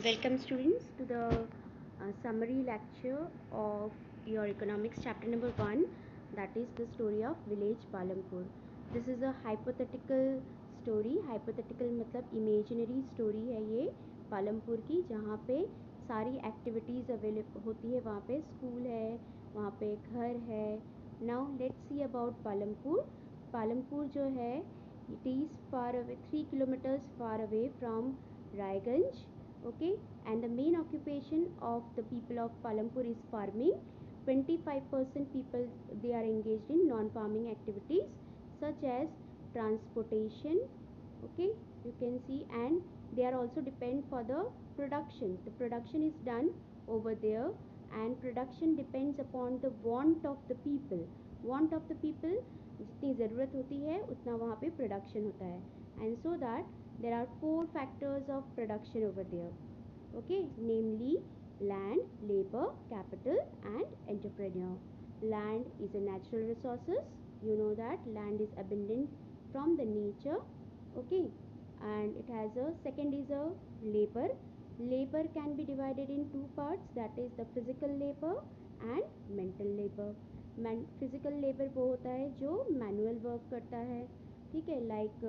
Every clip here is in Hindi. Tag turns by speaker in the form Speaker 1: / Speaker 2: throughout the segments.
Speaker 1: Welcome students to the summary lecture of your economics chapter number 1, that is the story of village Palampur. This is a hypothetical story. Hypothetical मतलब imaginary story है ये पालमपुर की, जहाँ पे सारी एक्टिविटीज़ अवेलेबल होती है. वहाँ पे स्कूल है, वहाँ पे घर है. Now let's see about Palampur. Palampur जो है, it is far away, 3 kilometers far away from Raiganj. Okay, and the main occupation of the people of Palampur is farming. 25% people, they are engaged in non-farming activities such as transportation. Okay, you can see, and they are also depend for the production. The production is done over there, and production depends upon the want of the people. Want of the people, जितनी ज़रूरत होती है उतना वहाँ पे production होता है. And so that there are 4 factors of production over there. Okay, namely land, labor, capital and entrepreneur. Land is a natural resources. You know that land is abundant from the nature. Okay, and it has a second is a labor. Labor can be divided in 2 parts, that is the physical labor and mental labor. Physical labor वो होता है जो manual work करता है, ठीक है, like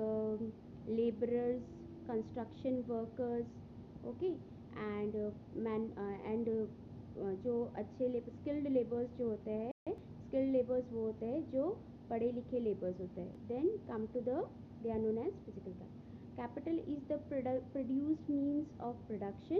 Speaker 1: laborers, construction workers. Okay, and जो अच्छे स्किल्ड लेबर्स जो होते हैं, स्किल्ड लेबर्स वो होते हैं जो पढ़े लिखे लेबर्स होते हैं. Then come to the, they are known as physical capital. Is the produced means of production.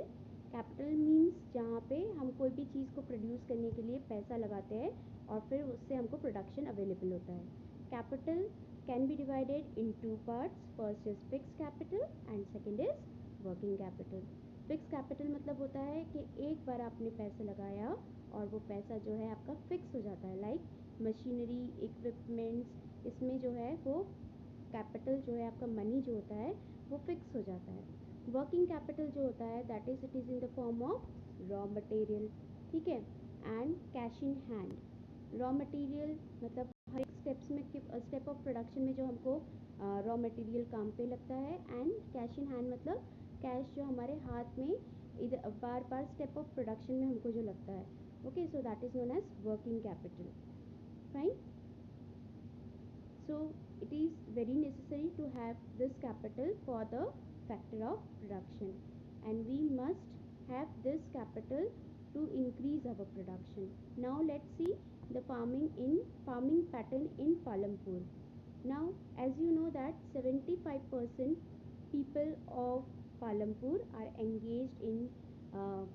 Speaker 1: Capital means जहाँ पे हम कोई भी चीज़ को प्रोड्यूस करने के लिए पैसा लगाते हैं और फिर उससे हमको प्रोडक्शन अवेलेबल होता है. Capital can be divided in 2 parts. First is fix capital and second is working capital. Fix capital मतलब होता है कि एक बार आपने पैसा लगाया और वो पैसा जो है आपका फिक्स हो जाता है, लाइक मशीनरी, इक्विपमेंट्स, इसमें जो है वो कैपिटल जो है आपका मनी जो होता है वो फिक्स हो जाता है. वर्किंग कैपिटल जो होता है that is it is in the form of raw material, ठीक है, and cash in hand. Raw material मतलब हर एक स्टेप्स में, स्टेप ऑफ प्रोडक्शन में जो हमको रॉ मटेरियल काम पे लगता है. एंड कैश इन हैंड मतलब कैश जो हमारे हाथ में इधर बार बार स्टेप ऑफ प्रोडक्शन में हमको जो लगता है. Okay, so that is known as working capital. Fine. So it is very necessary to have this capital for the factor of production, and we must have this capital to increase our production. Now let's see the farming pattern in Palampur. Now as you know that 75% people of Palampur are engaged in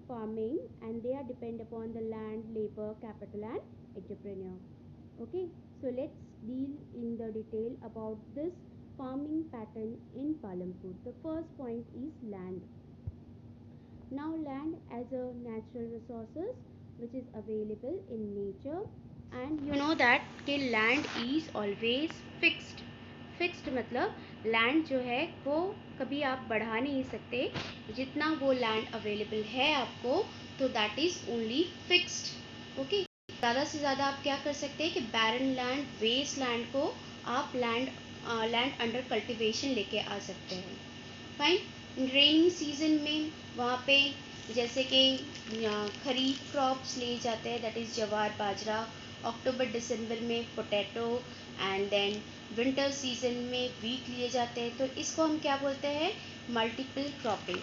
Speaker 1: farming, and they are depend upon the land, labor, capital and entrepreneur. Okay, so let's deal in the detail about this farming pattern in Palampur. The first point is land. Now land as a natural resources which is available in nature, and you know that कि land is always fixed. Fixed मतलब land जो है वो कभी आप बढ़ा नहीं सकते. जितना वो land available है आपको, तो that is only fixed. Okay, ज़्यादा से ज़्यादा आप क्या कर सकते हैं कि बैरन लैंड, वेस्ट लैंड को आप लैंड अंडर कल्टिवेशन लेके आ सकते हैं. फाइन. रेनिंग सीजन में वहाँ पे जैसे कि खरीफ क्रॉप्स लिए जाते हैं, दैट इज़ जवार, बाजरा. अक्टूबर दिसंबर में potato, and then winter season में वीट लिए जाते हैं. तो इसको हम क्या बोलते हैं? Multiple cropping.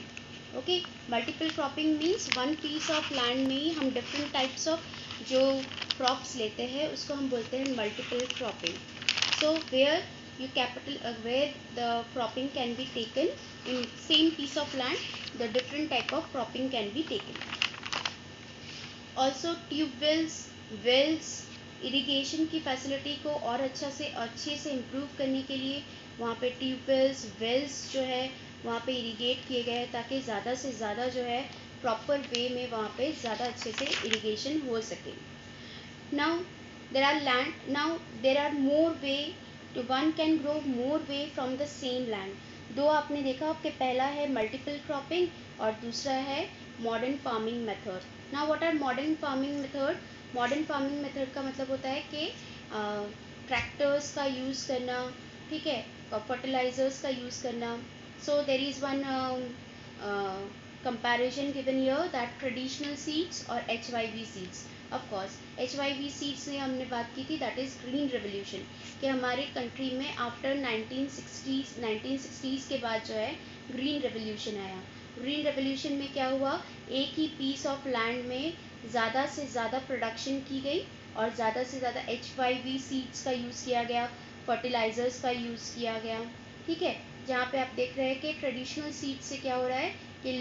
Speaker 1: Okay, multiple cropping means one piece of land में ही हम डिफरेंट टाइप्स ऑफ जो क्रॉप्स लेते हैं उसको हम बोलते हैं multiple cropping. So where you capital where the cropping can be taken in same piece of land, the different type of cropping can be taken. Also tube wells, irrigation की फैसिलिटी को और अच्छे से इम्प्रूव करने के लिए वहाँ पे ट्यूबवेल्स, वेल्स जो है वहाँ पे इरिगेट किए गए हैं ताकि ज़्यादा से ज़्यादा जो है प्रॉपर वे में वहाँ पे ज़्यादा अच्छे से इरिगेशन हो सके. Now there are more way to one can grow more way from the same land. दो आपने देखा आपके पहला है मल्टीपल क्रॉपिंग और दूसरा है modern farming method. Now what are modern farming method? Modern farming method का मतलब होता है कि ट्रैक्टर्स का यूज़ करना, ठीक है, फर्टिलाइजर्स का यूज़ करना. So there is one comparison given here that traditional seeds or HYV seeds. Of course HYV seeds में हमने बात की थी, that is green revolution, कि हमारे कंट्री में आफ्टर 1960s के बाद जो है ग्रीन रेवोल्यूशन आया। ग्रीन रेवोल्यूशन में क्या हुआ, एक ही पीस ऑफ लैंड में ज़्यादा से ज़्यादा प्रोडक्शन की गई और ज़्यादा से ज़्यादा HYV सीड्स का यूज़ किया गया, फर्टिलाइजर्स का यूज़ किया गया। ठीक है, जहाँ पे आप देख रहे हैं कि ट्रेडिशनल सीड से क्या हो रहा है कि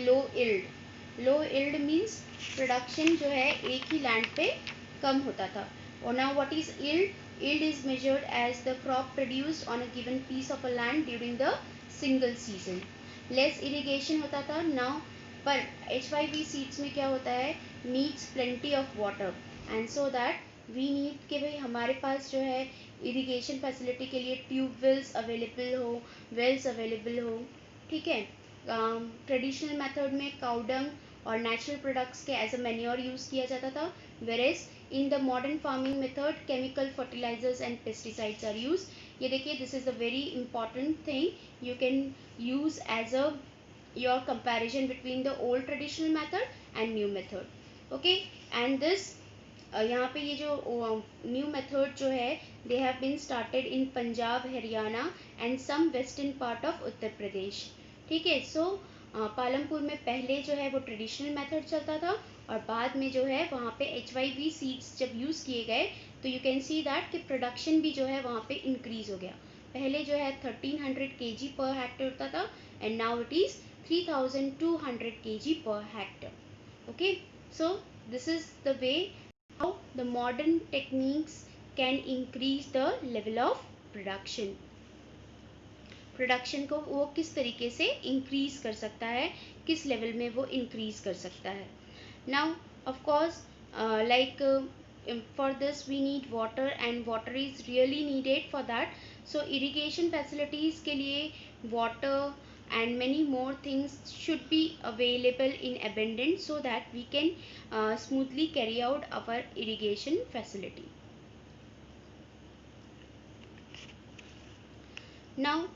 Speaker 1: लो इल्ड मीन्स प्रोडक्शन जो है एक ही लैंड पे कम होता था। और now what is yield is measured as the crop produced on a given piece of a land during the single season. Less irrigation होता था नाउ, पर HYV सीड्स में क्या होता है, needs plenty of water and so that we need कि भाई हमारे पास जो है इरिगेशन फैसिलिटी के लिए ट्यूबवेल्स अवेलेबल हो, वेल्स अवेलेबल हो। ठीक है, ट्रेडिशनल मेथड में काउडंग और नेचुरल प्रोडक्ट्स के एज अ मैन्योर यूज़ किया जाता था, whereas in the modern farming method chemical fertilisers and pesticides are use. ये देखिए, this is the very important thing you can use as a your comparison between the old traditional method and new method. Okay, and this यहाँ पे ये जो न्यू मेथड जो है they have been started in Punjab, Haryana and some western part of Uttar Pradesh. ठीक है, सो पालमपुर में पहले जो है वो ट्रेडिशनल मेथड चलता था और बाद में जो है वहाँ पे HYV सीड्स जब यूज़ किए गए तो यू कैन सी दैट कि प्रोडक्शन भी जो है वहाँ पे इंक्रीज हो गया। पहले जो है 1300 kg पर हेक्टर होता था and now it is 3200 kg per hectare. Okay, so this is the way how the modern techniques can increase the level of production. Production को वो किस तरीके से इंक्रीज कर सकता है, किस लेवल में वो इंक्रीज कर सकता है। Now of course like for this we need water and water is really needed for that, so irrigation facilities के लिए water and many more things should be available in abundance so that we can smoothly carry out our irrigation facility. Now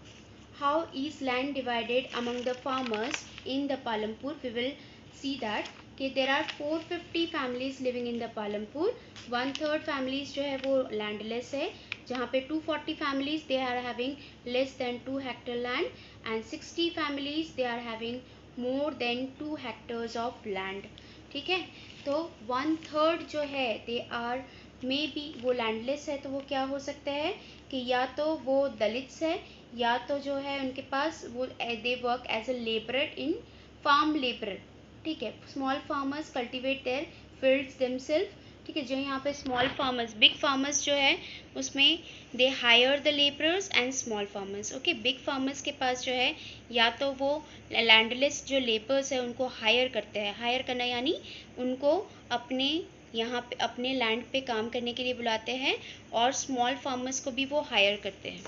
Speaker 1: how is land divided among the farmers in the Palampur? We will see that कि there are 450 families living in the Palampur. 1/3 families जो है वो landless है, जहाँ पे 240 families they are having less than 2 hectare land and 60 families they are having more than 2 hectares of land. ठीक है, तो 1/3 जो है they are मे बी वो लैंडलेस है, तो वो क्या हो सकता है कि या तो वो दलित्स है या तो जो है उनके पास वो they work as a labourer in farm labourer. ठीक है, small farmers cultivate their fields themselves. ठीक है, जो यहाँ पे स्मॉल फार्मर्स, बिग फार्मर्स जो है उसमें they hire the labourers and small farmers. Okay, big farmers के पास जो है या तो वो लैंडलेस जो लेबर्स है उनको हायर करते हैं, हायर करना यानी उनको अपने यहाँ पे अपने लैंड पे काम करने के लिए बुलाते हैं, और स्मॉल फार्मर्स को भी वो हायर करते हैं।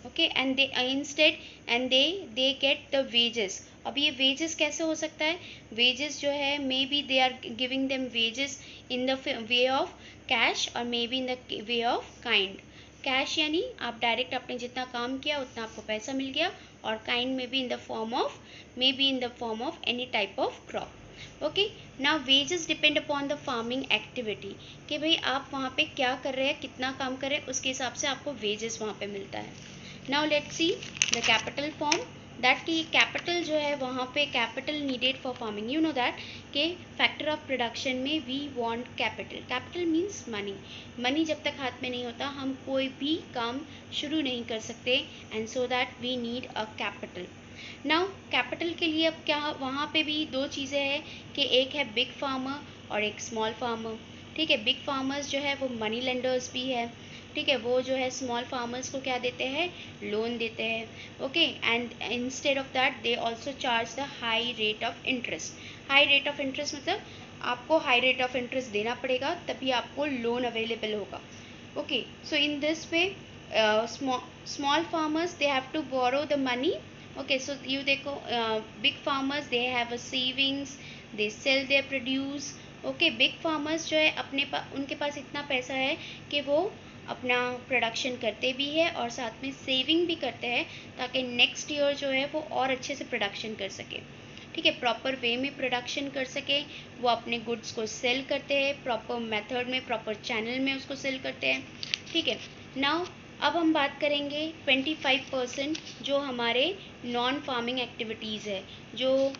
Speaker 1: Okay, and they instead and they get the wages. अब ये वेजेस कैसे हो सकता है, वेजेस जो है may be they are giving them wages in the way of cash और may be in the way of kind. Cash यानी आप डायरेक्ट आपने जितना काम किया उतना आपको पैसा मिल गया, और काइंड में B in the form of May be in the form of any type of crop. Okay, now wages depend upon the farming activity, कि भाई आप वहाँ पे क्या कर रहे हैं, कितना काम कर रहे हैं, उसके हिसाब से आपको वेजेस वहाँ पे मिलता है। Now let's see the capital form, that की कैपिटल जो है वहाँ पे capital needed for farming. You know that के फैक्टर ऑफ प्रोडक्शन में we want capital. Capital means money. Money जब तक हाथ में नहीं होता हम कोई भी काम शुरू नहीं कर सकते, and so that we need a capital. Now capital के लिए अब क्या, वहाँ पे भी दो चीज़ें हैं कि एक है बिग फार्मर और एक स्मॉल फार्मर। ठीक है, बिग फार्मर्स जो है वो मनी लेंडर्स भी है। ठीक है, वो जो है स्मॉल फार्मर्स को क्या देते हैं, लोन देते हैं। Okay, and instead of that they also charge the high rate of interest. High rate of interest मतलब आपको हाई रेट ऑफ इंटरेस्ट देना पड़ेगा तभी आपको लोन अवेलेबल होगा। Okay, so in this way small farmers they have to borrow the money. Okay, so you देखो big farmers they have a savings, they sell their produce. Okay, big farmers जो है अपने उनके पास इतना पैसा है कि वो अपना प्रोडक्शन करते भी है और साथ में सेविंग भी करते हैं ताकि नेक्स्ट ईयर जो है वो और अच्छे से प्रोडक्शन कर सके। ठीक है, प्रॉपर वे में प्रोडक्शन कर सके, वो अपने गुड्स को सेल करते हैं, प्रॉपर मेथड में, प्रॉपर चैनल में उसको सेल करते हैं। ठीक है, नाउ अब हम बात करेंगे 25% जो हमारे नॉन फार्मिंग एक्टिविटीज़ है, जो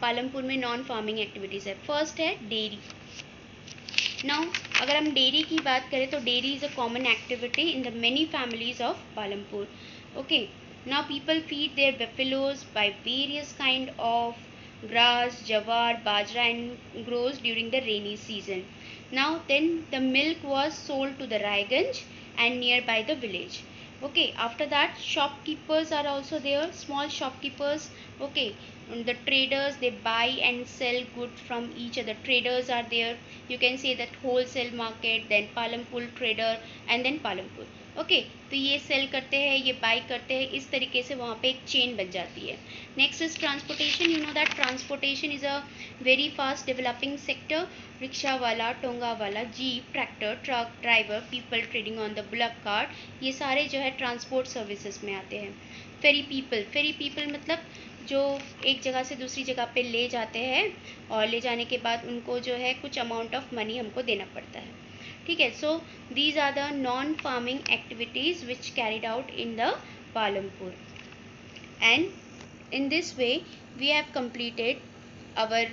Speaker 1: पालमपुर में नॉन फार्मिंग एक्टिविटीज़ है। फर्स्ट है डेयरी। नाउ अगर हम डेयरी की बात करें तो dairy is a common activity in the many families of Palampur. Okay, now people feed their buffaloes by various kind of grass, jawar, bajra and grows during the rainy season. Now then the milk was sold to the Raiganj and nearby the village. Okay, after that shopkeepers are also there, small shopkeepers. Okay, the traders, they buy and sell good from each other. Traders are there, you can say that wholesale market, then Palampur trader and then Palampur. Okay, तो ये सेल करते हैं, ये बाई करते हैं, इस तरीके से वहाँ पे एक चेन बन जाती है। Next is transportation. You know that transportation is a very fast developing sector. Rickshaw वाला, टोंगा वाला, jeep, tractor, truck driver, people trading on the bullock cart, ये सारे जो है ट्रांसपोर्ट सर्विसेज में आते हैं। फेरी पीपल मतलब जो एक जगह से दूसरी जगह पे ले जाते हैं और ले जाने के बाद उनको जो है कुछ अमाउंट ऑफ मनी हमको देना पड़ता है। ठीक है, so these are the non farming activities which carried out in the Palampur, and in this way we have completed our